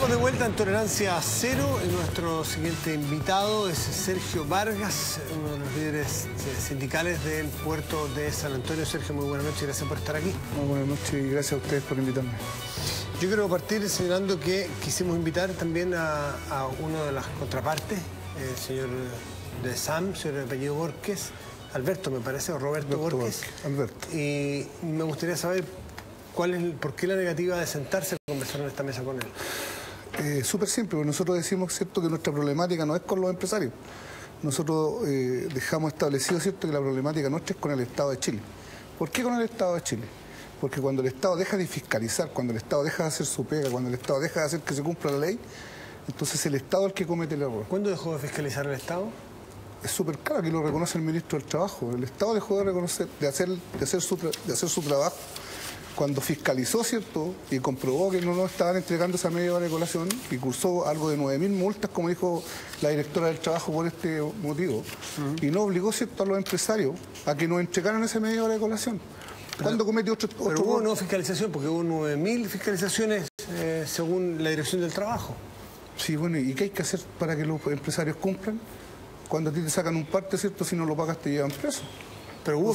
Estamos de vuelta en Tolerancia Cero y nuestro siguiente invitado es Sergio Vargas, uno de los líderes sindicales del puerto de San Antonio. Sergio, muy buenas noches y gracias por estar aquí. Muy buenas noches y gracias a ustedes por invitarme. Yo quiero partir señalando que quisimos invitar también a uno de las contrapartes, el señor de SAM, señor de apellido Borges, Alberto me parece, o Roberto Borges. Alberto. Y me gustaría saber por qué la negativa de sentarse a conversar en esta mesa con él. Súper simple, porque nosotros decimos, ¿cierto?, que nuestra problemática no es con los empresarios. Nosotros dejamos establecido, ¿cierto?, que la problemática nuestra es con el Estado de Chile. ¿Por qué con el Estado de Chile? Porque cuando el Estado deja de fiscalizar, cuando el Estado deja de hacer su pega, cuando el Estado deja de hacer que se cumpla la ley, entonces el Estado es el que comete el error. ¿Cuándo dejó de fiscalizar el Estado? Es súper claro que lo reconoce el ministro del Trabajo. El Estado dejó de reconocer, de hacer su trabajo cuando fiscalizó, ¿cierto?, y comprobó que no nos estaban entregando esa media hora de colación y cursó algo de 9.000 multas, como dijo la directora del Trabajo, por este motivo, y no obligó, ¿cierto?, a los empresarios a que nos entregaran esa media hora de colación. ¿Cuándo cometió otro Pero hubo no fiscalización, porque hubo 9.000 fiscalizaciones según la Dirección del Trabajo. Sí, bueno, ¿y qué hay que hacer para que los empresarios cumplan? Cuando a ti te sacan un parte, ¿cierto?, si no lo pagas te llevan preso. Pero hubo,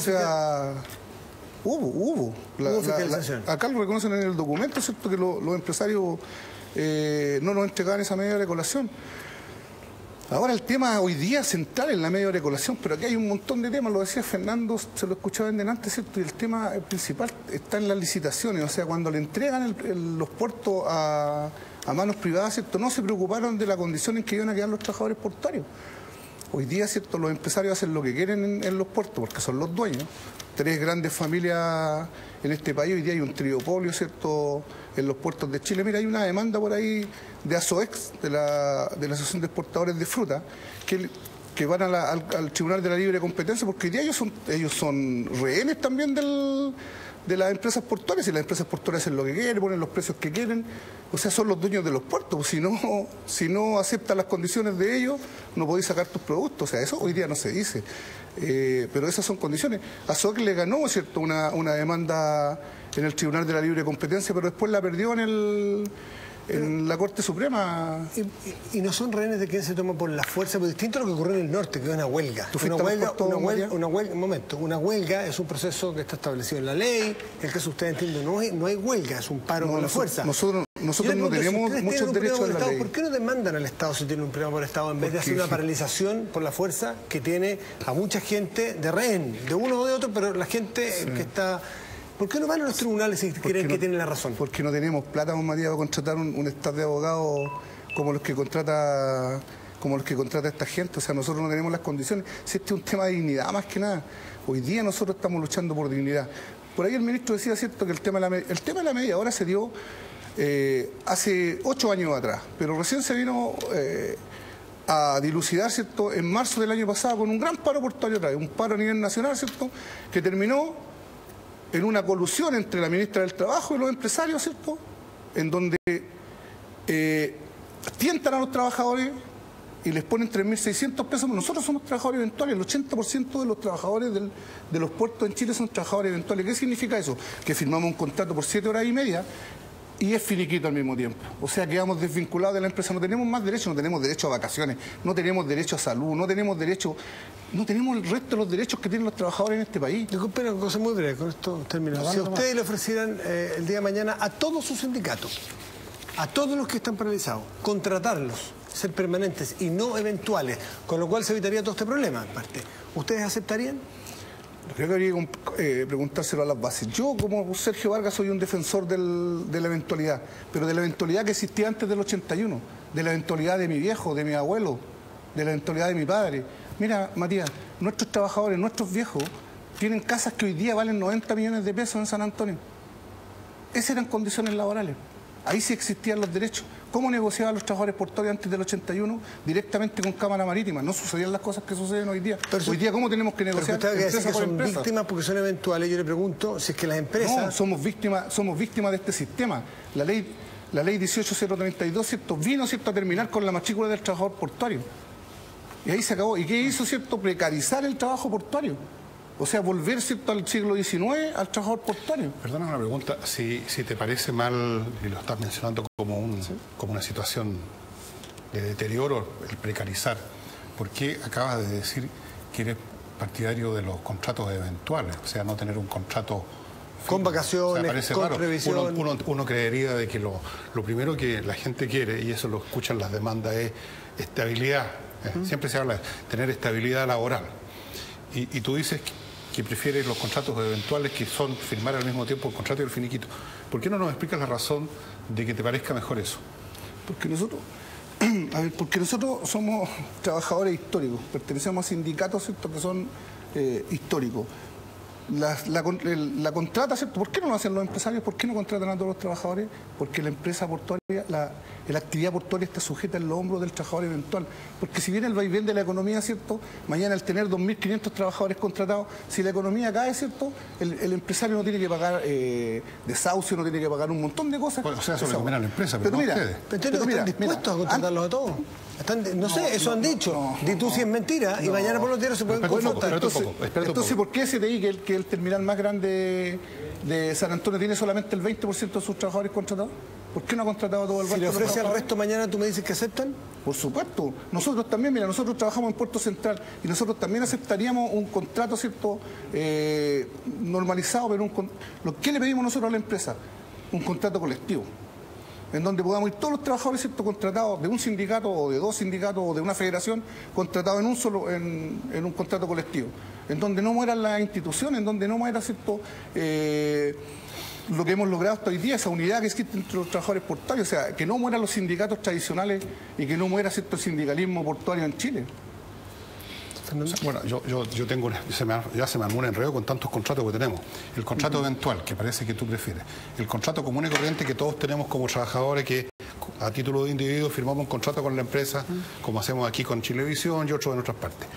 Hubo fiscalización. Acá lo reconocen en el documento, ¿cierto?, que los empresarios no nos entregaban esa media hora de colación. Ahora el tema hoy día central en la media hora de colación, pero aquí hay un montón de temas, lo decía Fernando, se lo escuchaba en delante, ¿cierto?, y el tema principal está en las licitaciones, o sea, cuando le entregan los puertos a manos privadas, ¿cierto?, no se preocuparon de la condición en que iban a quedar los trabajadores portuarios. Hoy día, ¿cierto?, los empresarios hacen lo que quieren en los puertos, porque son los dueños. 3 grandes familias en este país, hoy día hay un triopolio, ¿cierto?, en los puertos de Chile. Mira, hay una demanda por ahí de ASOEX, de la Asociación de Exportadores de Fruta, que van al Tribunal de la Libre Competencia, porque hoy día ellos son rehenes también de las empresas portuarias, y las empresas portuarias hacen lo que quieren, ponen los precios que quieren, o sea, son los dueños de los puertos. Si no aceptan las condiciones de ellos, no podéis sacar tus productos, o sea, eso hoy día no se dice. Pero esas son condiciones. ASOEX le ganó, ¿cierto?, una demanda en el Tribunal de la Libre Competencia, pero después la perdió en la Corte Suprema. ¿Y no son rehenes de quién se toma por la fuerza? Pero distinto a lo que ocurrió en el norte, que es una huelga. Una huelga es un proceso que está establecido en la ley. En el caso usted entiende, no hay huelga, es un paro con la fuerza. Nosotros no tenemos muchos derechos en la ley. ¿Por qué no demandan al Estado si tienen un problema por el Estado en vez de hacer una paralización por la fuerza que tiene a mucha gente de rehén, de uno o de otro, pero la gente que está... ¿Por qué no van a los tribunales si creen que tienen la razón? Porque no tenemos plata, don Matías, para contratar un staff de abogados como los que contrata esta gente. O sea, nosotros no tenemos las condiciones. Si este es un tema de dignidad más que nada. Hoy día nosotros estamos luchando por dignidad. Por ahí el ministro decía, ¿cierto?, que el tema de la media hora se dio hace 8 años atrás, pero recién se vino a dilucidar, ¿cierto?, en marzo del año pasado con un gran paro portuario otra vez, un paro a nivel nacional, ¿cierto?, que terminó en una colusión entre la ministra del Trabajo y los empresarios, ¿cierto?, en donde tientan a los trabajadores y les ponen 3.600 pesos. Nosotros somos trabajadores eventuales, el 80% de los trabajadores de los puertos en Chile son trabajadores eventuales. ¿Qué significa eso? Que firmamos un contrato por 7 horas y media y es finiquito al mismo tiempo. O sea, quedamos desvinculados de la empresa, no tenemos más derechos, no tenemos derecho a vacaciones, no tenemos derecho a salud, no tenemos el resto de los derechos que tienen los trabajadores en este país. Disculpe, una cosa muy breve, con esto termino. Si a ustedes le ofrecieran el día de mañana a todos sus sindicatos, a todos los que están paralizados, contratarlos, ser permanentes y no eventuales, con lo cual se evitaría todo este problema, en parte, ¿ustedes aceptarían? Creo que habría que preguntárselo a las bases. Yo, como Sergio Vargas, soy un defensor de la eventualidad, pero de la eventualidad que existía antes del 81, de la eventualidad de mi viejo, de mi abuelo, de la eventualidad de mi padre. Mira, Matías, nuestros trabajadores, nuestros viejos, tienen casas que hoy día valen 90 millones de pesos en San Antonio. Esas eran condiciones laborales. Ahí sí existían los derechos. ¿Cómo negociaban los trabajadores portuarios antes del 81? Directamente con Cámara Marítima. No sucedían las cosas que suceden hoy día. Pero hoy día, ¿cómo tenemos que negociar? Pero usted dice que son víctimas porque son eventuales. Yo le pregunto si es que las empresas... No, somos víctimas de este sistema. La ley 18032, ¿cierto?, vino, ¿cierto?, a terminar con la matrícula del trabajador portuario. Y ahí se acabó. ¿Y qué hizo, cierto? Precarizar el trabajo portuario. O sea, volver, ¿cierto?, al siglo XIX, al trabajador portuario. Perdona una pregunta, si te parece mal, y lo estás mencionando como, como una situación de deterioro, el precarizar, ¿por qué acabas de decir que eres partidario de los contratos eventuales? O sea, no tener un contrato con vacaciones, o sea, con raro. previsión. Uno creería de que lo primero que la gente quiere, y eso lo escuchan las demandas, es estabilidad. Siempre se habla de tener estabilidad laboral. Y tú dices que prefieres los contratos eventuales, que son firmar al mismo tiempo el contrato y el finiquito. ¿Por qué no nos explicas la razón de que te parezca mejor eso? Porque nosotros somos trabajadores históricos, pertenecemos a sindicatos, ¿cierto?, que son históricos. La contrata, ¿cierto? ¿Por qué no lo hacen los empresarios? ¿Por qué no contratan a todos los trabajadores? Porque la empresa portuaria, la actividad portuaria está sujeta en los hombros del trabajador eventual. Porque si viene el vaivén de la economía, ¿cierto?, mañana al tener 2.500 trabajadores contratados, si la economía cae, ¿cierto?, el empresario no tiene que pagar desahucio, no tiene que pagar un montón de cosas. Bueno, o sea, eso le conviene a la empresa, pero no mira, a ustedes. ¿Están dispuestos a contratarlos a todos? No sé, eso han dicho. Di tú si es mentira y mañana por los diarios se pueden confrontar. Entonces, ¿por qué STI, que el terminal más grande de San Antonio, tiene solamente el 20% de sus trabajadores contratados? ¿Por qué no ha contratado a todo el resto? Si le ofrece al resto mañana, ¿tú me dices que aceptan? Por supuesto. Nosotros también, mira, nosotros trabajamos en Puerto Central y nosotros también aceptaríamos un contrato, ¿cierto?, normalizado, pero ¿qué le pedimos nosotros a la empresa? Un contrato colectivo, en donde podamos ir todos los trabajadores, ¿cierto?, contratados de un sindicato o de dos sindicatos o de una federación, contratados en un contrato colectivo, en donde no mueran las instituciones, en donde no muera, ¿cierto?, lo que hemos logrado hasta hoy día, esa unidad que existe entre los trabajadores portuarios, o sea, que no mueran los sindicatos tradicionales y que no muera, ¿cierto?, el sindicalismo portuario en Chile. O sea, bueno, yo tengo ya se me armó un enredo con tantos contratos que tenemos. El contrato eventual, que parece que tú prefieres. El contrato común y corriente que todos tenemos como trabajadores, que a título de individuo firmamos un contrato con la empresa, como hacemos aquí con Chilevisión y otros en otras partes.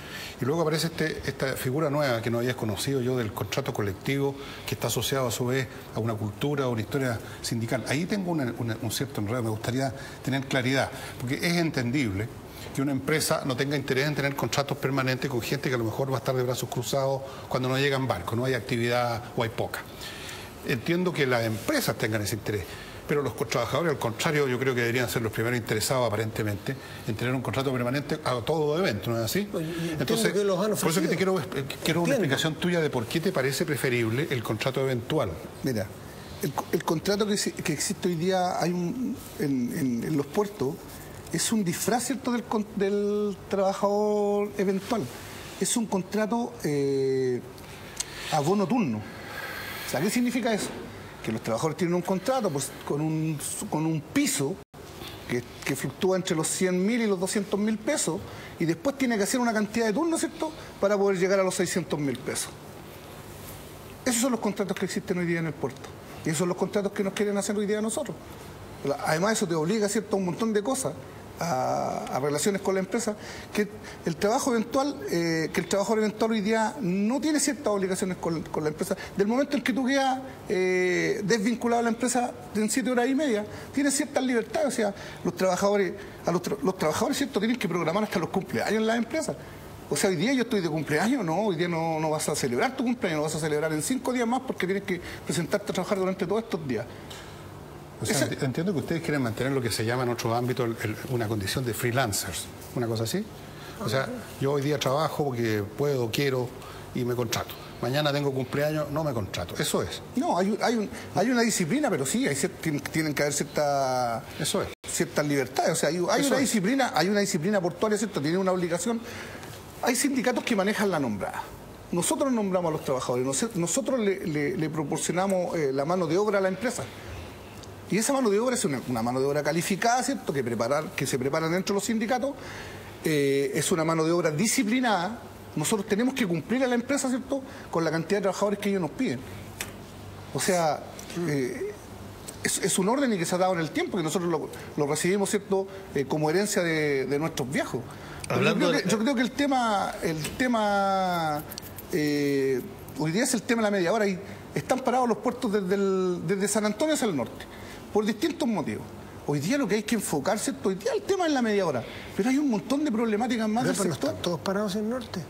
Y luego aparece esta figura nueva que no habías conocido yo, del contrato colectivo, que está asociado a su vez a una cultura o una historia sindical. Ahí tengo un cierto enredo, me gustaría tener claridad, porque es entendible que una empresa no tenga interés en tener contratos permanentes con gente que a lo mejor va a estar de brazos cruzados cuando no llegan barcos, no hay actividad o hay poca. Entiendo que las empresas tengan ese interés, pero los trabajadores, al contrario, yo creo que deberían ser los primeros interesados, aparentemente, en tener un contrato permanente a todo evento, ¿no es así? Entonces, por eso que te quiero una explicación tuya de por qué te parece preferible el contrato eventual. Mira, el contrato que existe hoy día en los puertos es un disfraz, ¿cierto?, del trabajador eventual. Es un contrato a bono turno. O sea, ¿qué significa eso? Que los trabajadores tienen un contrato, pues, con un piso que fluctúa entre los 100.000 y los 200.000 pesos, y después tiene que hacer una cantidad de turnos, ¿cierto?, para poder llegar a los 600.000 pesos. Esos son los contratos que existen hoy día en el puerto. Y esos son los contratos que nos quieren hacer hoy día a nosotros. Además, eso te obliga, ¿cierto?, a un montón de cosas, a relaciones con la empresa, que el trabajo eventual, que el trabajador eventual hoy día no tiene ciertas obligaciones con la empresa. Del momento en que tú quedas desvinculado a la empresa en 7 horas y media, tienes ciertas libertades. O sea, los trabajadores, ¿cierto?, tienen que programar hasta los cumpleaños en las empresas. O sea, hoy día yo estoy de cumpleaños, no, hoy día no vas a celebrar tu cumpleaños, lo vas a celebrar en 5 días más, porque tienes que presentarte a trabajar durante todos estos días. O sea, entiendo que ustedes quieren mantener lo que se llama en otros ámbitos una condición de freelancers, una cosa así. O sea, yo hoy día trabajo porque puedo, quiero y me contrato. Mañana tengo cumpleaños, no me contrato. Eso es. No, hay una disciplina, pero sí, tienen que haber ciertas libertades. O sea, hay una disciplina portuaria, ¿cierto? Tiene una obligación. Hay sindicatos que manejan la nombrada. Nosotros nombramos a los trabajadores, nosotros le proporcionamos la mano de obra a la empresa. Y esa mano de obra es una mano de obra calificada, ¿cierto?, que se prepara dentro de los sindicatos. Es una mano de obra disciplinada. Nosotros tenemos que cumplir a la empresa, ¿cierto?, con la cantidad de trabajadores que ellos nos piden. O sea, es un orden y que se ha dado en el tiempo, que nosotros lo recibimos, ¿cierto?, como herencia de nuestros viejos. Yo creo que el tema hoy día es el tema de la media hora, y están parados los puertos desde San Antonio hacia el norte, por distintos motivos. Hoy día lo que hay que enfocarse, hoy día el tema es la media hora, pero hay un montón de problemáticas más del sector. ¿Están todos parados en el norte?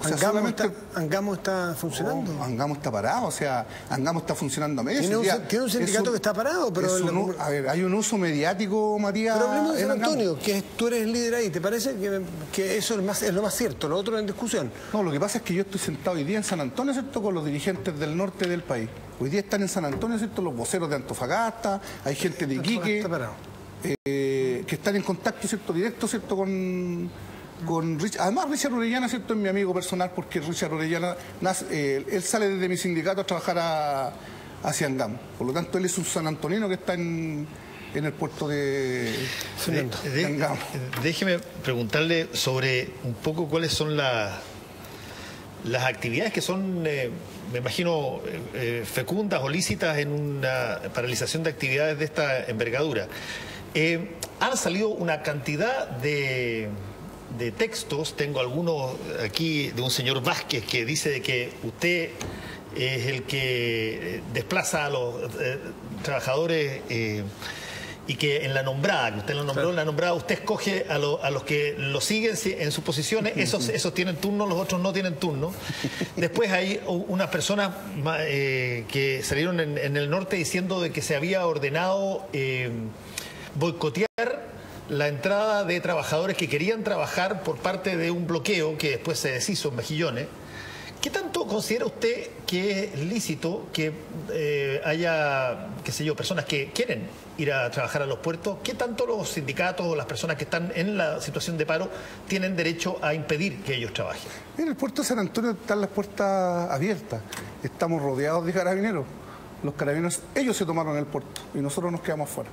O sea, ¿Angamo está funcionando? No, Angamo está parado, o sea, Angamo está funcionando a medias. Tiene un sindicato que está parado, pero... A ver, hay un uso mediático, Matías... Pero hablemos de San Antonio, que tú eres el líder ahí. ¿Te parece que eso es lo más cierto, lo otro es en discusión? No, lo que pasa es que yo estoy sentado hoy día en San Antonio, ¿cierto?, con los dirigentes del norte del país. Hoy día están en San Antonio, ¿cierto?, los voceros de Antofagasta, hay gente de Iquique, que están en contacto, ¿cierto?, directo, ¿cierto?, con Richard. Además, Richard Orellana, ¿cierto?, es mi amigo personal, porque Richard Orellana, él sale desde mi sindicato a trabajar hacia Angamo. Por lo tanto, él es un sanantonino que está en el puerto de Angamo. Déjeme preguntarle sobre un poco cuáles son las actividades que son, me imagino, fecundas o lícitas en una paralización de actividades de esta envergadura. Han salido una cantidad de textos, tengo algunos aquí de un señor Vázquez que dice de que usted es el que desplaza a los trabajadores y que en la nombrada, que usted lo nombró, en la nombrada usted escoge a los que lo siguen en sus posiciones, esos tienen turno, los otros no tienen turno. Después hay unas personas que salieron en el norte diciendo de que se había ordenado boicotear la entrada de trabajadores que querían trabajar por parte de un bloqueo que después se deshizo en Mejillones. ¿Qué tanto considera usted que es lícito que haya, qué sé yo, personas que quieren ir a trabajar a los puertos? ¿Qué tanto los sindicatos o las personas que están en la situación de paro tienen derecho a impedir que ellos trabajen? En el puerto de San Antonio están las puertas abiertas. Estamos rodeados de carabineros. Los carabineros, ellos se tomaron el puerto y nosotros nos quedamos fuera.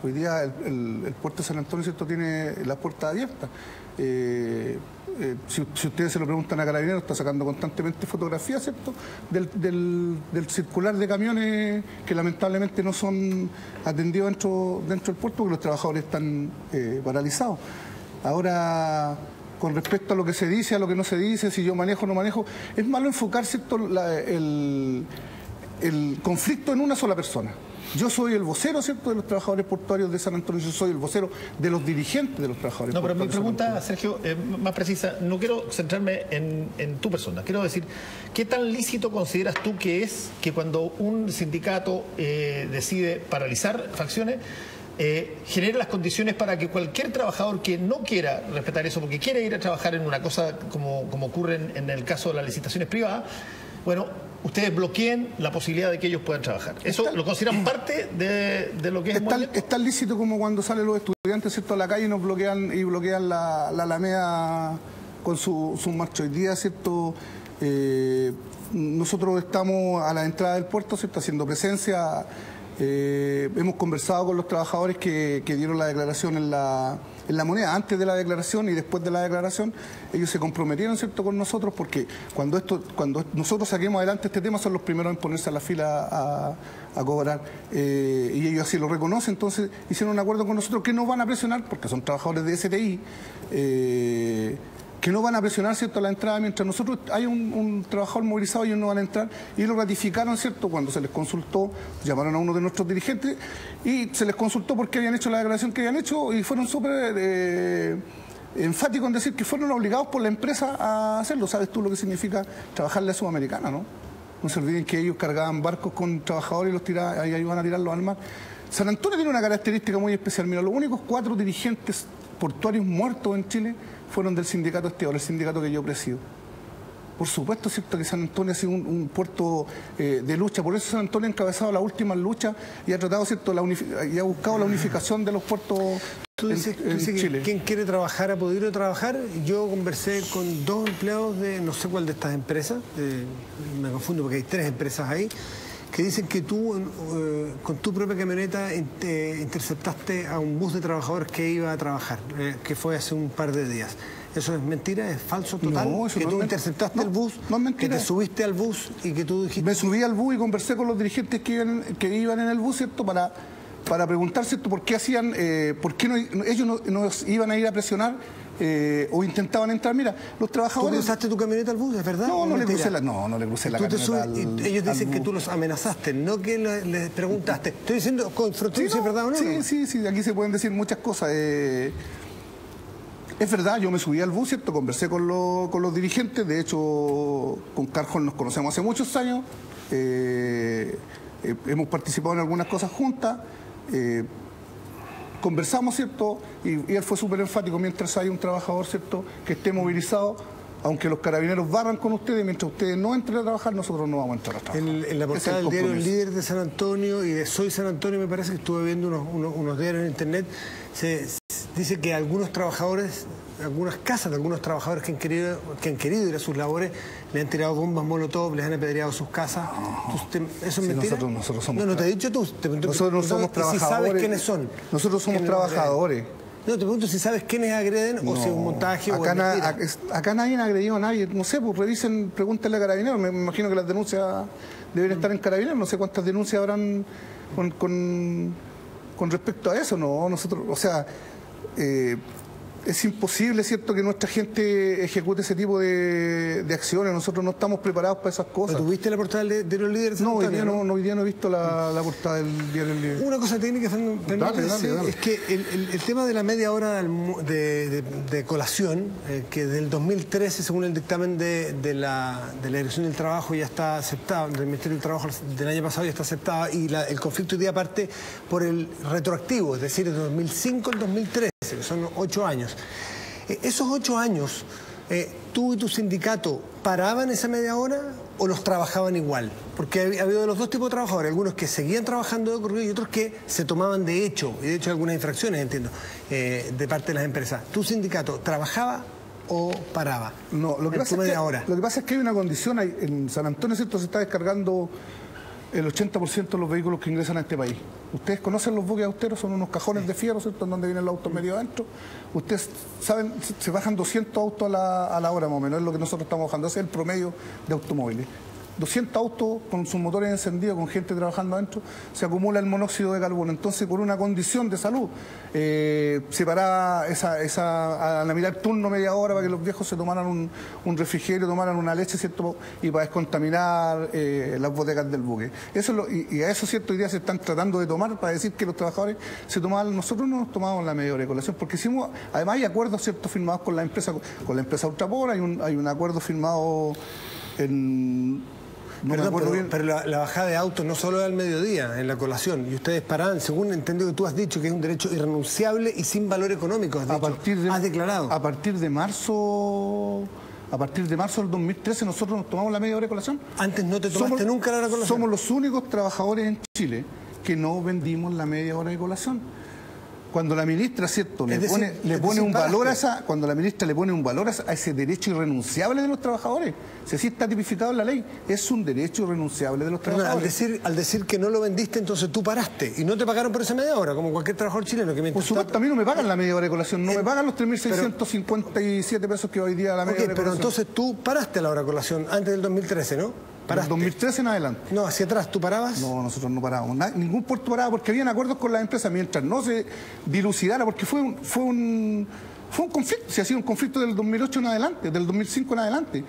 Hoy día el puerto de San Antonio, ¿cierto?, tiene las puertas abiertas. Si ustedes se lo preguntan a Carabineros, está sacando constantemente fotografías, ¿cierto?, del circular de camiones que lamentablemente no son atendidos dentro del puerto porque los trabajadores están paralizados. Ahora, con respecto a lo que se dice, a lo que no se dice, si yo manejo o no manejo, es malo enfocar, ¿cierto?, el conflicto en una sola persona. Yo soy el vocero, ¿cierto?, de los trabajadores portuarios de San Antonio, yo soy el vocero de los dirigentes de los trabajadores portuarios. No, pero mi pregunta, Sergio, más precisa, no quiero centrarme en tu persona, quiero decir, ¿qué tan lícito consideras tú que es que cuando un sindicato decide paralizar facciones, genere las condiciones para que cualquier trabajador que no quiera respetar eso, porque quiere ir a trabajar en una cosa como ocurre en el caso de las licitaciones privadas, bueno, ustedes bloqueen la posibilidad de que ellos puedan trabajar? ¿Eso lo consideran parte de lo que es el movimiento? Es tan lícito como cuando salen los estudiantes, ¿cierto?, a la calle y nos bloquean la Alameda con su marcha. Hoy día, ¿cierto?, nosotros estamos a la entrada del puerto, ¿cierto?, haciendo presencia. Hemos conversado con los trabajadores que dieron la declaración en la moneda, antes de la declaración y después de la declaración. Ellos se comprometieron, ¿cierto?, con nosotros, porque cuando nosotros saquemos adelante este tema son los primeros en ponerse a la fila a cobrar, y ellos así lo reconocen. Entonces hicieron un acuerdo con nosotros que no van a presionar, porque son trabajadores de STI, que no van a presionar, ¿cierto?, la entrada mientras nosotros hay un trabajador movilizado, ellos no van a entrar, y lo ratificaron, ¿cierto?, cuando se les consultó, llamaron a uno de nuestros dirigentes y se les consultó por qué habían hecho la declaración que habían hecho, y fueron súper enfáticos en decir que fueron obligados por la empresa a hacerlo. ¿Sabes tú lo que significa trabajarle a Sudamericana, no? No se olviden que ellos cargaban barcos con trabajadores y los tiraban, ahí iban a tirarlos al mar. San Antonio tiene una característica muy especial. Mira, los únicos 4 dirigentes portuarios muertos en Chile fueron del sindicato Esteor, el sindicato que yo presido. Por supuesto, ¿cierto?, que San Antonio ha sido un puerto de lucha. Por eso San Antonio ha encabezado las últimas luchas y ha tratado, ¿cierto?, y ha buscado la unificación de los puertos en Chile. ¿Quién quiere trabajar ha podido trabajar? Yo conversé con 2 empleados de no sé cuál de estas empresas, me confundo porque hay 3 empresas ahí, que dicen que tú con tu propia camioneta interceptaste a un bus de trabajadores que iba a trabajar, que fue hace un par de días. ¿Eso es mentira? ¿Es falso total? No, eso que no tú es interceptaste el bus, no es mentira. que te subiste al bus y que tú dijiste... Me subí al bus y conversé con los dirigentes que iban en el bus, ¿cierto?, para preguntar, ¿cierto?, por qué hacían, por qué ellos no iban a ir a presionar o intentaban entrar. Mira, los trabajadores... ¿Tú cruzaste tu camioneta al bus, es verdad? No le crucé la camioneta y ellos dicen que tú los amenazaste, no que les preguntaste. Estoy diciendo, confrontando si es verdad o no. Sí, aquí se pueden decir muchas cosas. Es verdad, yo me subí al bus, ¿cierto? Conversé con los dirigentes, de hecho con Carjón nos conocemos hace muchos años, hemos participado en algunas cosas juntas, conversamos, ¿cierto? Y él fue súper enfático: mientras hay un trabajador, ¿cierto?, que esté movilizado, aunque los carabineros barran con ustedes, mientras ustedes no entren a trabajar, nosotros no vamos a entrar a trabajar. En la portada del diario El Líder de San Antonio y de Soy San Antonio, me parece que estuve viendo unos diarios en internet, se dice que algunos trabajadores, algunas casas de algunos trabajadores que han querido ir a sus labores, le han tirado bombas molotov, les han apedreado sus casas. ¿Eso es mentira? Nosotros somos... No te he dicho tú. Nosotros no somos trabajadores. Si sabes quiénes son. Nosotros somos trabajadores. No, te pregunto si sabes quiénes agreden o si es un montaje o es mentira. Acá nadie ha agredido a nadie. No sé, pues revisen, pregúntenle a Carabineros. Me imagino que las denuncias deben estar en Carabineros. No sé cuántas denuncias habrán con respecto a eso. No, nosotros, o sea, es imposible, ¿cierto?, que nuestra gente ejecute ese tipo de acciones. Nosotros no estamos preparados para esas cosas. ¿Pero tuviste la portada del diario El Líder de San No, Antonio? hoy día no he visto la portada del diario El Líder. Una cosa técnica, dale. Es que el tema de la media hora de colación, que del 2013, según el dictamen de la Dirección del Trabajo, ya está aceptado, del Ministerio del Trabajo del año pasado ya está aceptado, y el conflicto hoy día parte por el retroactivo, es decir, del 2005 al 2013, que son 8 años. Esos 8 años, ¿tú y tu sindicato paraban esa media hora o los trabajaban igual? Porque ha habido de los dos tipos de trabajadores, algunos que seguían trabajando de corrido y otros que se tomaban de hecho, y de hecho algunas infracciones, entiendo, de parte de las empresas. ¿Tu sindicato trabajaba o paraba? No, lo que pasa es que hay una condición, en San Antonio, ¿cierto?, se está descargando el 80% de los vehículos que ingresan a este país. Ustedes conocen los buques austeros, son unos cajones de fierro, ¿cierto?, en donde vienen los autos medio adentro. Ustedes saben, se bajan 200 autos a la hora más o menos, es lo que nosotros estamos bajando, ese es el promedio de automóviles. 200 autos con sus motores encendidos, con gente trabajando adentro, se acumula el monóxido de carbono. Entonces, por una condición de salud, se paraba a la mitad del turno media hora para que los viejos se tomaran un refrigerio, tomaran una leche, ¿cierto?, y para descontaminar las bodegas del buque. Eso y a eso, ¿cierto?, hoy día se están tratando de tomar para decir que los trabajadores se tomaban. Nosotros no nos tomamos la media hora de colación, porque hicimos, además hay acuerdos, ¿cierto?, firmados con la empresa Ultrapor, hay un acuerdo firmado en... Pero la bajada de autos no solo es al mediodía, en la colación, y ustedes paraban, según entendido que tú has dicho, que es un derecho irrenunciable y sin valor económico, has declarado. A partir de marzo del 2013 nosotros nos tomamos la media hora de colación. Antes no te tomaste nunca la hora de colación. Somos los únicos trabajadores en Chile que no vendimos la media hora de colación. Cuando la ministra, ¿cierto?, le pone un valor a ese derecho irrenunciable de los trabajadores. Si así está tipificado en la ley, es un derecho irrenunciable de los trabajadores. Al decir que no lo vendiste, entonces tú paraste y no te pagaron por esa media hora, como cualquier trabajador chileno. Por supuesto, a mí no me pagan la media hora de colación, no me pagan los 3.657 pesos que hoy día la media hora de colación. Pero entonces tú paraste la hora de colación antes del 2013, ¿no? ¿Paraste? 2013 en adelante. No, hacia atrás, ¿tú parabas? No, nosotros no parábamos. Ningún puerto paraba porque habían acuerdos con las empresas mientras no se dilucidara, porque fue un conflicto, se ha sido un conflicto del 2008 en adelante, del 2005 en adelante.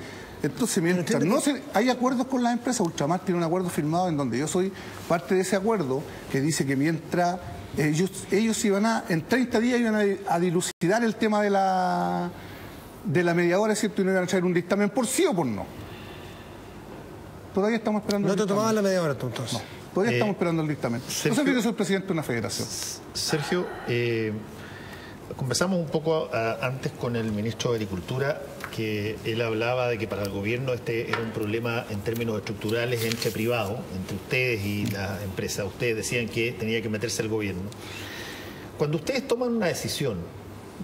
Entonces, mientras hay acuerdos con las empresas, Ultramar tiene un acuerdo firmado en donde yo soy parte de ese acuerdo, que dice que mientras ellos iban en 30 días iban a dilucidar el tema de la media hora, ¿cierto?, y no iban a traer un dictamen por sí o por no. Todavía estamos esperando. ¿No te tomabas la media hora tú entonces? No, todavía estamos esperando el dictamen. Sergio, no sé que soy presidente de una federación. Sergio, conversamos un poco antes con el ministro de Agricultura, que él hablaba de que para el gobierno este era un problema en términos estructurales entre privados, entre ustedes y las empresas. Ustedes decían que tenía que meterse el gobierno. Cuando ustedes toman una decisión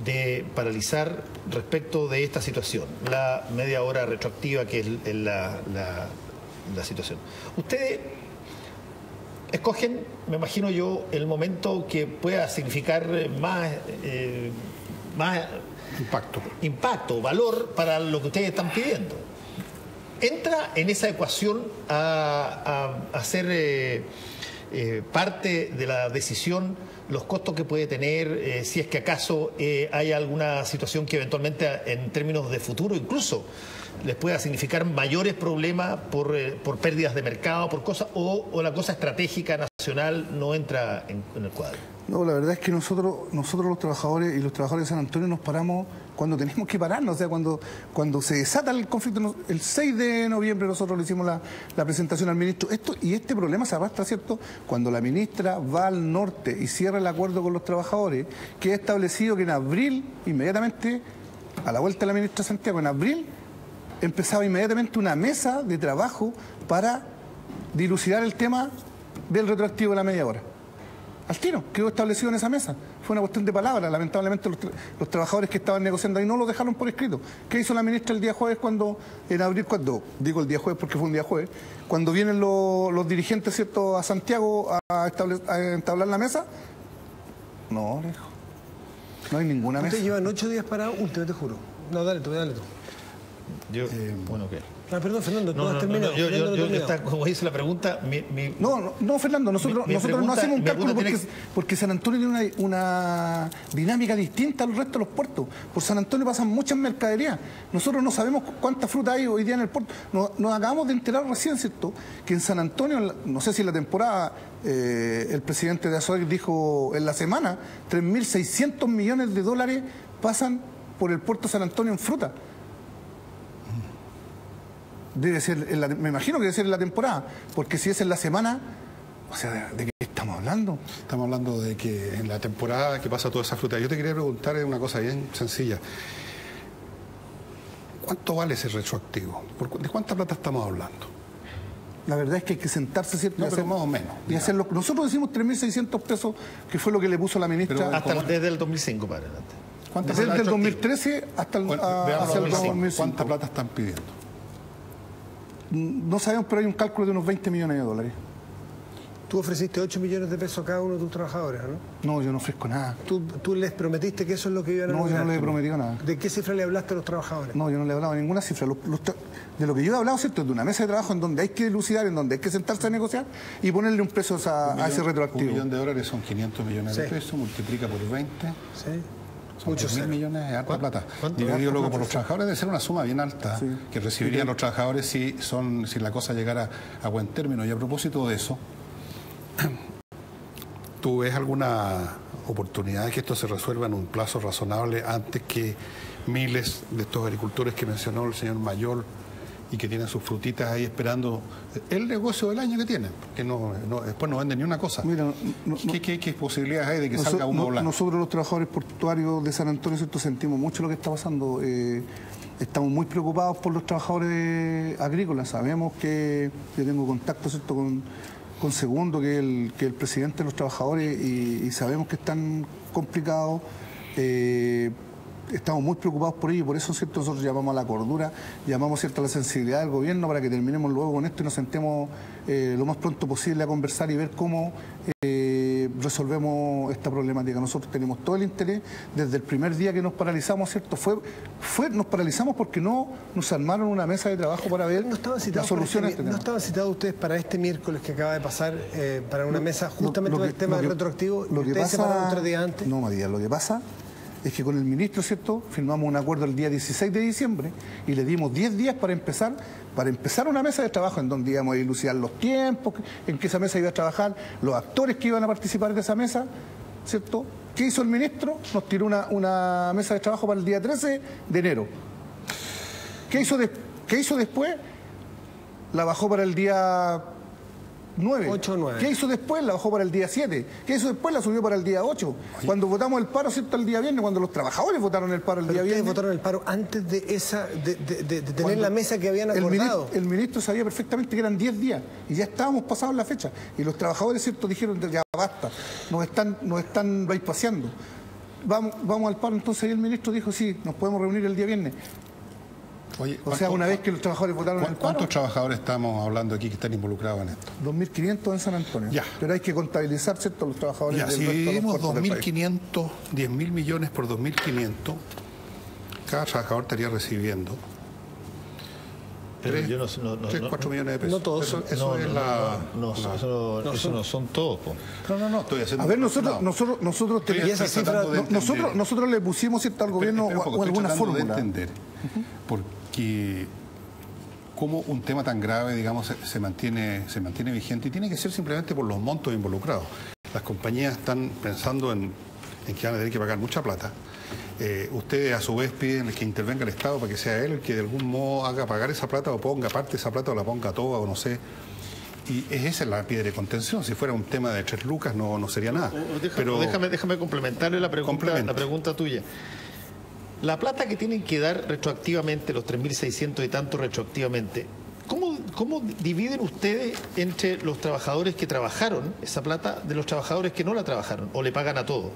de paralizar respecto de esta situación, la media hora retroactiva, que es la situación, ustedes escogen, me imagino yo, el momento que pueda significar más impacto, valor para lo que ustedes están pidiendo. Entra en esa ecuación a ser parte de la decisión los costos que puede tener, si es que acaso hay alguna situación que eventualmente en términos de futuro incluso les pueda significar mayores problemas por pérdidas de mercado, por cosas, o la cosa estratégica nacional no entra en el cuadro. No, la verdad es que nosotros los trabajadores y los trabajadores de San Antonio nos paramos cuando tenemos que pararnos, o sea, cuando se desata el conflicto. El 6 de noviembre nosotros le hicimos la presentación al ministro. Este problema se arrastra, ¿cierto? Cuando la ministra va al norte y cierra el acuerdo con los trabajadores, que ha establecido que en abril, inmediatamente, a la vuelta de la ministra Santiago, en abril, empezaba inmediatamente una mesa de trabajo para dilucidar el tema del retroactivo de la media hora. Al tiro, quedó establecido en esa mesa. Fue una cuestión de palabras. Lamentablemente los trabajadores que estaban negociando ahí no lo dejaron por escrito. ¿Qué hizo la ministra el día jueves en abril, digo el día jueves porque fue un día jueves, cuando vienen los dirigentes, ¿cierto?, a Santiago a entablar la mesa? No, lejos. No hay ninguna mesa. Ustedes llevan 8 días parados, último, te juro. No, dale tú. Bueno, ¿qué? Perdón, Fernando, tú has terminado. Como dice la pregunta... No, Fernando, nosotros no hacemos un cálculo porque San Antonio tiene una dinámica distinta al resto de los puertos. Por San Antonio pasan muchas mercaderías. Nosotros no sabemos cuánta fruta hay hoy día en el puerto. Nos acabamos de enterar recién, ¿cierto?, que en San Antonio, no sé si en la temporada, el presidente de Azogues dijo en la semana, 3.600 millones de dólares pasan por el puerto de San Antonio en fruta. Debe ser, me imagino que debe ser en la temporada, porque si es en la semana, o sea, ¿de qué estamos hablando? Estamos hablando de que en la temporada que pasa toda esa fruta. Yo te quería preguntar una cosa bien sencilla. ¿Cuánto vale ese retroactivo? ¿De cuánta plata estamos hablando? La verdad es que hay que sentarse, ¿cierto? No, pero más o menos. Y hacerlo. Nosotros decimos 3.600 pesos, que fue lo que le puso la ministra. Desde el 2005 para adelante. Desde el 2013 hasta el 2005. ¿Cuánta plata están pidiendo? No sabemos, pero hay un cálculo de unos 20 millones de dólares. Tú ofreciste 8 millones de pesos a cada uno de tus trabajadores, ¿no? No, yo no ofrezco nada. ¿Tú les prometiste que eso es lo que iban a lograr? No, yo no les he prometido nada. ¿De qué cifra le hablaste a los trabajadores? No, yo no le he hablado de ninguna cifra. De lo que yo he hablado, ¿cierto?, es de una mesa de trabajo en donde hay que dilucidar, en donde hay que sentarse a negociar y ponerle un precio a ese retroactivo. $1 millón son 500 millones de pesos, multiplica por 20. Sí. Son 10.000 millones de harta plata. Dividido luego por los trabajadores debe ser una suma bien alta, sí, que recibirían los trabajadores si la cosa llegara a buen término. Y a propósito de eso, ¿tú ves alguna oportunidad de que esto se resuelva en un plazo razonable antes que miles de estos agricultores que mencionó el señor Mayor y que tienen sus frutitas ahí esperando el negocio del año que tienen, que después no venden ni una cosa? Mira, ¿Qué posibilidades hay de que salga humo blanco? Nosotros los trabajadores portuarios de San Antonio, ¿cierto?, sentimos mucho lo que está pasando. Estamos muy preocupados por los trabajadores agrícolas. Sabemos que yo tengo contacto, ¿cierto?, con Segundo, que es el presidente de los trabajadores, y sabemos que están complicados. Estamos muy preocupados por ello y por eso, ¿cierto?, nosotros llamamos a la cordura, llamamos, ¿cierto?, a la sensibilidad del gobierno para que terminemos luego con esto y nos sentemos lo más pronto posible a conversar y ver cómo resolvemos esta problemática. Nosotros tenemos todo el interés. Desde el primer día que nos paralizamos, ¿cierto?, nos paralizamos porque no nos armaron una mesa de trabajo para ver la solución a este tema. ¿No estaban citados ustedes para este miércoles que acaba de pasar para una mesa justamente con el tema del retroactivo? ¿Ustedes se pararon 3 días antes? No, Matías, lo que pasa es que con el ministro, ¿cierto?, firmamos un acuerdo el día 16 de diciembre y le dimos 10 días para empezar una mesa de trabajo en donde íbamos a dilucidar los tiempos, en que esa mesa iba a trabajar, los actores que iban a participar de esa mesa, ¿cierto? ¿Qué hizo el ministro? Nos tiró una mesa de trabajo para el día 13 de enero. ¿Qué hizo después? La bajó para el día 9. 8 o 9. ¿Qué hizo después? La bajó para el día 7. ¿Qué hizo después? La subió para el día 8. Oye. Cuando votamos el paro, ¿cierto?, el día viernes, cuando los trabajadores votaron el paro el día viernes. ¿Ustedes votaron el paro antes de tener la mesa que habían acordado? El ministro sabía perfectamente que eran 10 días y ya estábamos pasados la fecha. Y los trabajadores, ¿cierto?, dijeron, ya basta, nos están bypaseando. Vamos al paro. Entonces ahí el ministro dijo, sí, nos podemos reunir el día viernes. Oye, o sea, una vez que los trabajadores votaron el paro. ¿Cuántos trabajadores estamos hablando aquí que están involucrados en esto? 2.500 en San Antonio. Ya. Pero hay que contabilizar, ¿cierto?, los trabajadores. Ya, si dividimos 2.500, 10.000 millones por 2.500, cada trabajador estaría recibiendo 3, 4 millones de pesos. No todos. Eso no son todos. No, estoy haciendo... A ver, nosotros le pusimos, ¿cierto?, al gobierno o alguna fórmula. De entender, porque cómo un tema tan grave, digamos, se mantiene vigente, y tiene que ser simplemente por los montos involucrados. Las compañías están pensando en que van a tener que pagar mucha plata. Ustedes a su vez piden que intervenga el Estado para que sea él el que de algún modo haga pagar esa plata, o ponga parte de esa plata, o la ponga toda, o no sé. Y esa es la piedra de contención. Si fuera un tema de 3 lucas no sería nada. Pero déjame complementarle la pregunta tuya. La plata que tienen que dar retroactivamente, los 3.600 y tanto retroactivamente, ¿cómo dividen ustedes entre los trabajadores que trabajaron esa plata de los trabajadores que no la trabajaron, o le pagan a todos?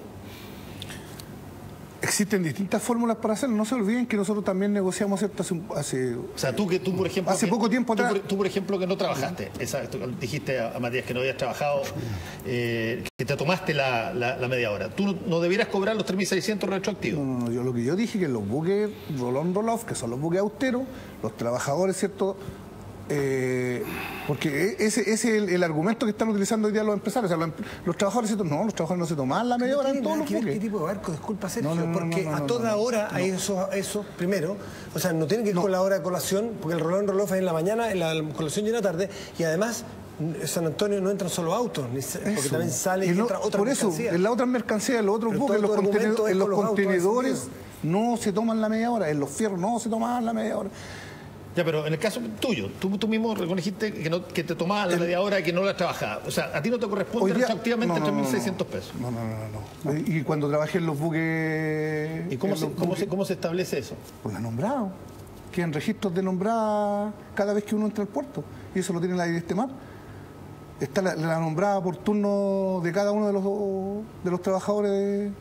Existen distintas fórmulas para hacerlo. No se olviden que nosotros también negociamos esto hace o sea, tú por ejemplo, hace poco tiempo atrás. Tú, por ejemplo, que no trabajaste. Dijiste a Matías que no habías trabajado, que te tomaste la media hora. ¿Tú no debieras cobrar los 3.600 retroactivos? No, yo lo que yo dije que en los buques roll-on, roll-off, que son los buques austeros, los trabajadores, ¿cierto? Porque ese es el argumento que están utilizando hoy día los empresarios. O sea, los trabajadores, ¿cierto? No, los trabajadores no se toman la media hora en todos los buques. ¿Qué tipo de barco? Disculpa, Sergio, porque a toda hora hay eso primero. O sea, no tienen que ir con la hora de colación, porque el roll-on, roll-off es en la mañana, en la colación y en la tarde, y además San Antonio no entran solo autos, porque también sale y entra otra mercancía. Por eso, en las otras mercancías, en los otros buques, en los contenedores no se toman la media hora, en los fierros no se toman la media hora. Ya, pero en el caso tuyo, tú mismo reconociste que te tomabas la media hora y que no la trabajabas. O sea, a ti no te corresponde retroactivamente 3.600 pesos. No. Y cuando trabajé en los buques... ¿Y cómo se establece eso? Por la nombrada. Quedan registros de nombrada cada vez que uno entra al puerto. Y eso lo tiene la Directemar. Está la nombrada por turno de cada uno de los trabajadores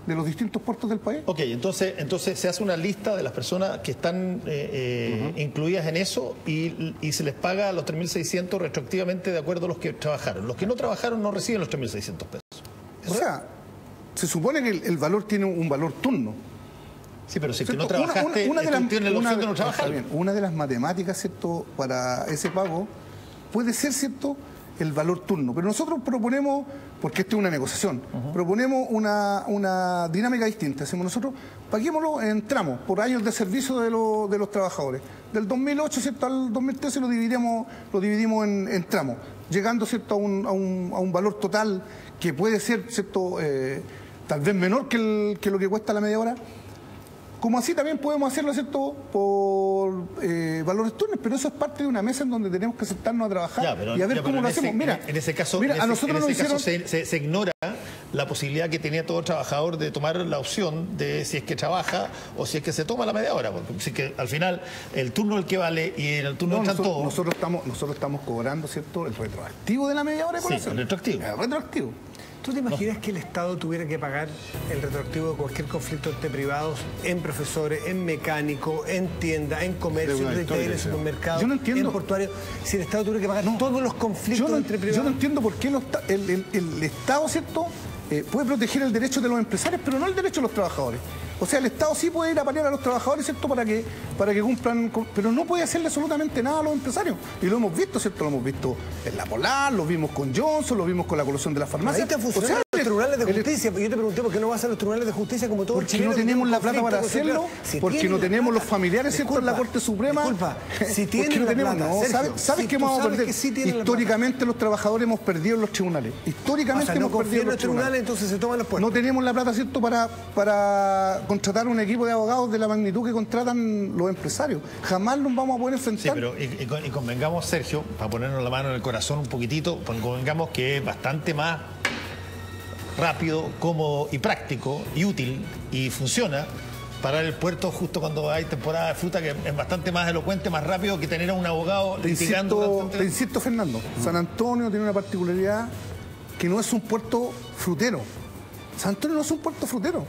de los distintos puertos del país. Ok, entonces se hace una lista de las personas que están incluidas en eso y se les paga los 3.600 retroactivamente de acuerdo a los que trabajaron. Los que no trabajaron no reciben los 3.600 pesos. O sea, se supone que el valor tiene un valor turno. Sí, pero si es que no trabajaste, tienes la opción de no trabajar. Una de las matemáticas, ¿cierto?, para ese pago puede ser, ¿cierto?, el valor turno. Pero nosotros proponemos, porque esto es una negociación, proponemos una dinámica distinta. Hacemos nosotros, paguémoslo en tramos, por años de servicio de los trabajadores. Del 2008, ¿cierto?, al 2013 lo dividimos en tramos, llegando, ¿cierto?, a un valor total que puede ser, ¿cierto?, tal vez menor que lo que cuesta la media hora. Como así también podemos hacerlo, ¿cierto?, por valores turnos, pero eso es parte de una mesa en donde tenemos que sentarnos a trabajar y a ver cómo lo hacemos. Mira, en ese caso, se ignora la posibilidad que tenía todo trabajador de tomar la opción de si es que trabaja o si es que se toma la media hora, porque si que al final el turno es el que vale y en el turno entran todos. Nosotros estamos cobrando, ¿cierto?, el retroactivo de la media hora. Sí, el retroactivo. El retroactivo. ¿Tú te imaginas que el Estado tuviera que pagar el retroactivo de cualquier conflicto entre privados en profesores, en mecánicos, en tiendas, en comercio, en retail, en supermercados, en portuarios? Si el Estado tuviera que pagar todos los conflictos entre privados. Yo no entiendo por qué el Estado, ¿cierto?, puede proteger el derecho de los empresarios, pero no el derecho de los trabajadores. O sea, el Estado sí puede ir a paliar a los trabajadores, ¿cierto?, para que cumplan, pero no puede hacerle absolutamente nada a los empresarios. Y lo hemos visto, ¿cierto? Lo hemos visto en la Polar, lo vimos con Johnson, lo vimos con la colación de la farmacia. Ahí te funcionan los tribunales de justicia. Yo te pregunté por qué no vas a los tribunales de justicia como todos. Porque no tenemos la plata para hacerlo, porque no tenemos los familiares, ¿cierto?, en la Corte Suprema. Disculpa, si tienen la plata, ¿sabes qué vamos a perder? Históricamente los trabajadores hemos perdido en los tribunales. Históricamente hemos perdido en los tribunales, entonces se toman los puestos. No tenemos la plata, ¿cierto?, para contratar un equipo de abogados de la magnitud que contratan los empresarios. Jamás nos vamos a poder enfrentar. Sí, pero y convengamos, Sergio, para ponernos la mano en el corazón un poquitito, convengamos que es bastante más rápido, cómodo y práctico y útil y funciona parar el puerto justo cuando hay temporada de fruta, que es bastante más elocuente, más rápido que tener a un abogado litigando. Te insisto, Fernando, San Antonio tiene una particularidad que no es un puerto frutero. San Antonio no es un puerto frutero.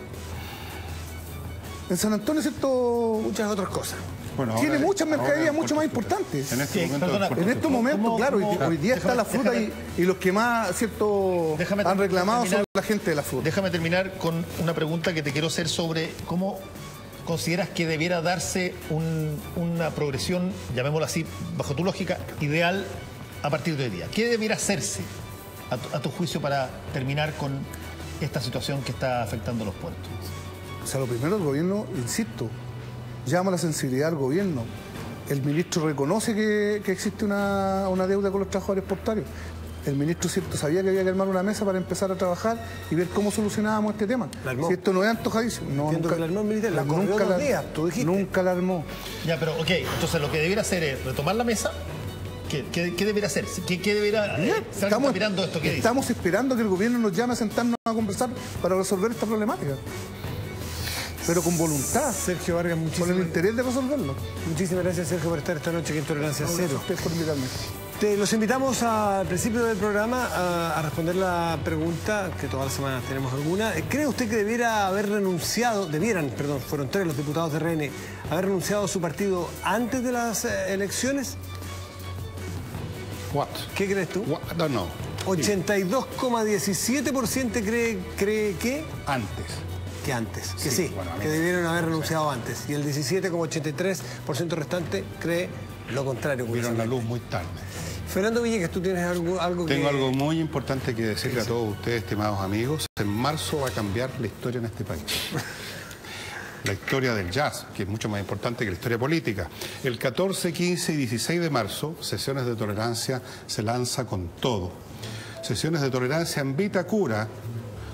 En San Antonio, ¿cierto?, muchas otras cosas. Bueno, tiene muchas mercaderías mucho más importantes. En este momento, claro, hoy día está la fruta y los que más, ¿cierto?, han reclamado son la gente de la fruta. Déjame terminar con una pregunta que te quiero hacer sobre cómo consideras que debiera darse una progresión, llamémoslo así, bajo tu lógica, ideal a partir de hoy día. ¿Qué debiera hacerse, a tu juicio, para terminar con esta situación que está afectando a los puertos? O sea, lo primero, el gobierno, insisto, llama la sensibilidad al gobierno El ministro reconoce que existe una deuda con los trabajadores portuarios. El ministro, cierto, sabía que había que armar una mesa para empezar a trabajar y ver cómo solucionábamos este tema. Si esto no es antojadísimo. No, nunca la armó el militar, nunca la armó. Ya, pero ok, entonces lo que debiera hacer es retomar la mesa. ¿Qué debería hacer? ¿Qué debería estamos mirando esto? ¿Qué estamos esperando que el gobierno nos llame a sentarnos a conversar para resolver esta problemática. Pero con voluntad. Sergio Vargas, muchísimas con el interés de resolverlo. Muchísimas gracias, Sergio, por estar esta noche aquí en Tolerancia Cero. Gracias por invitarme. Los invitamos al principio del programa a responder la pregunta, que todas las semanas tenemos alguna. ¿Cree usted que fueron 3 los diputados de RN, haber renunciado a su partido antes de las elecciones? What? ¿Qué crees tú? No, no. 82,17% cree que... Antes. Que antes, que sí, bueno, que debieron haber renunciado antes. Y el 17,83% restante cree lo contrario. Vieron la luz muy tarde. Fernando Villegas, ¿tú tienes algo que...? Tengo algo muy importante que decirle a todos ustedes, estimados amigos. En marzo va a cambiar la historia en este país. La historia del jazz, que es mucho más importante que la historia política. El 14, 15 y 16 de marzo, Sesiones de Tolerancia se lanza con todo. Sesiones de Tolerancia en Vitacura,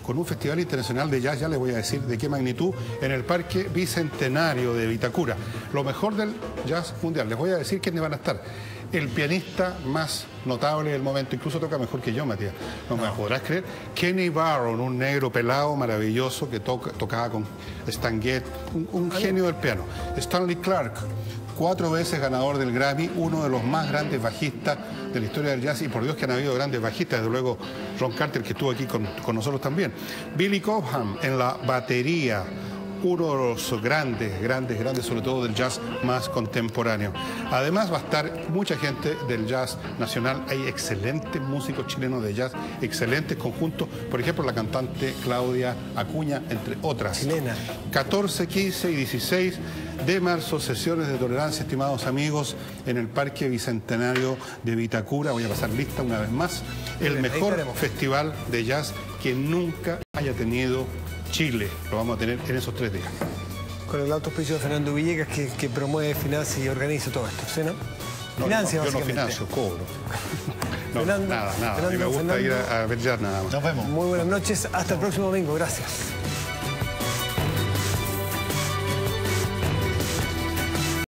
con un festival internacional de jazz, ya les voy a decir de qué magnitud, en el Parque Bicentenario de Vitacura. Lo mejor del jazz mundial. Les voy a decir quiénes van a estar. El pianista más notable del momento, incluso toca mejor que yo, Matías, no me podrás creer, Kenny Barron, un negro pelado maravilloso que tocaba con Stan Getz, un genio del piano. Stanley Clarke, 4 veces ganador del Grammy, uno de los más grandes bajistas de la historia del jazz, y por Dios que han habido grandes bajistas, desde luego Ron Carter, que estuvo aquí con nosotros también. Billy Cobham en la batería, uno de los grandes, sobre todo del jazz más contemporáneo. Además va a estar mucha gente del jazz nacional. Hay excelentes músicos chilenos de jazz, excelentes conjuntos. Por ejemplo, la cantante Claudia Acuña, entre otras. Chilena. 14, 15 y 16 de marzo, Sesiones de Tolerancia, estimados amigos, en el Parque Bicentenario de Vitacura. Voy a pasar lista una vez más. El mejor festival de jazz que nunca haya tenido Chile. Lo vamos a tener en esos 3 días. Con el alto auspicio de Fernando Villegas, que promueve, financia y organiza todo esto, ¿sí, no? Financia, yo no financio, cobro. No, nada. A mí me gusta ir a ver jazz nada más. Nos vemos. Muy buenas noches. Hasta el próximo domingo. Gracias.